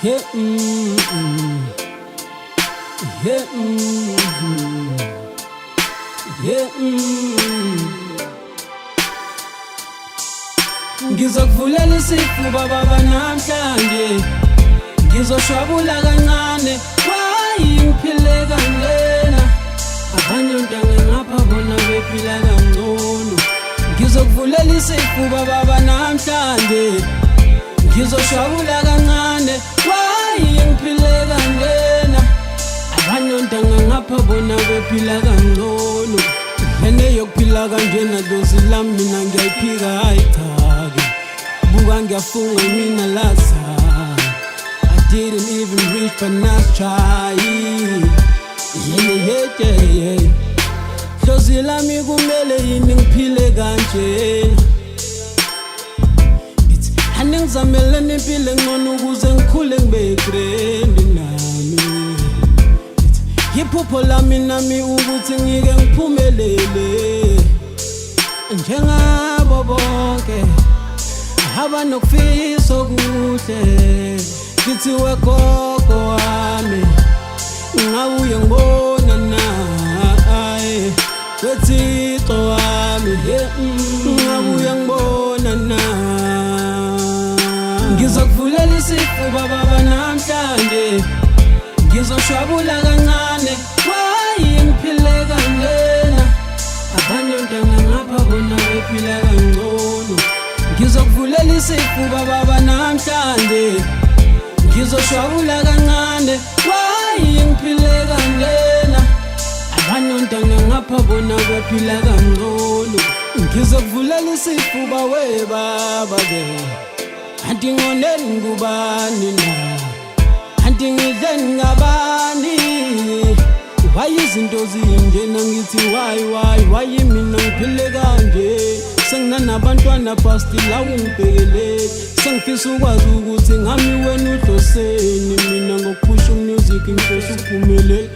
Yeah, yeah, yeah, Ngizokuvulela isifuba baba namhlanje, ngizoshwabula kancane, wayiphile kanjena. Abanye ontanga ngapha bona bephila kangcono. Ngizokuvulela isifuba baba namhlanje, ngizoshwabula kancane, wayiphile kanjena. Abanye ontanga ngapha bona bephila kangcono. Ene yokuphila kanjena dosi lami mina ngiyayiphika hayi buka ngiyafunga mina lasa. I didn't even reach but not try. Yeah. Dosi lami kumele yini ngiphile kanje. Anengizamele nempilo engcono ukuze ngikhule ngibe grand nami. Iphupho lami nami ukuthi ngike ngiphumelele njengabo bonke abanokufisa okuhle. Ngithiwe gogo wami ngawuye ngibona naye, wethixo wami ngawuye ngibona naye. Ngizokuvulela isifuba baba namhlanje, ngizoshwabula kancane, wayiphile kanjena. Abanye ontanga ngapha bona bephila kangcono. Ngizokuvulela isifuba baba namhlanje, ngizoshwabula kancane, wayiphile kanjena. Abanye ontanga ngapha bona bephila kangcono. Ngizokuvulela isifuba we baba ke, kanti ngoneni ngubani na, kanti ngidleni ngabani. Wayizinto zinjena ngithi why mina ngiphile kanje. Senginanabantwana pasti la ungibhekele, sengifisa ukwazi ukuthi ngami wena uhloseni. Mina ngokuphusha music ngifisa ukuphumelela.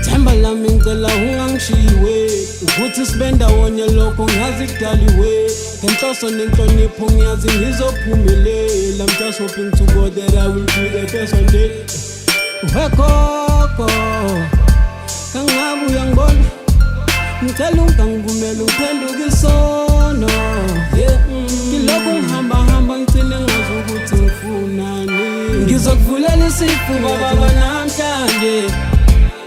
Themba lami ngicela ungangishiwe, ukuthi sibe ndawonye lokho ngazi kudaliwe. Ngenhloso nenhlonipho ngiyazi ngizophumelela. I'm just hoping to God that I will be the best one day. Wegogo kangabuya ngibona, ngicela ungangivumela ngiphenduke isono. Ngilokhu ngihamba ngicine ngazi ukuthi ngifunani. Ngizokuvulela isifuba baba namhlanje,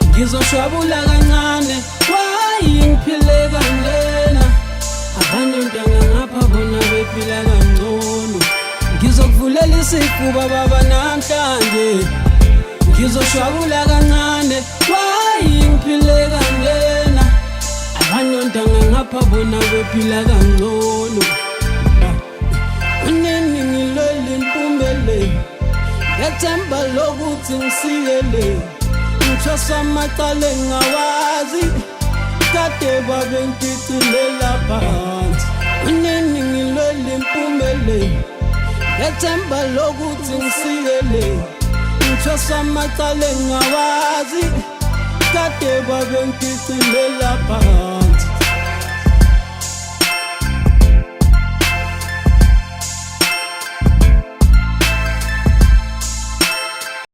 ngizoshwabula kancane, wayiphile kanjena. Abanye ontanga ngapha bona bephila kangcono. Ngizokuvulela isifuba baba namhlanje, ngizoshwabula kancane, wayiphile kanjena. Abanye ontanga ngapha bona bephila kangcono. Unini ngilwela impumelelo, ngethemba lokuthi ngisikele. Ngithosa amacala engawazi, kade babe ngitilela phansi. Unini ngilwela impumelelo, ngethemba lokuthi ngisikele. Ngithosa amacala engawazi, kade babe ngitilela phansi.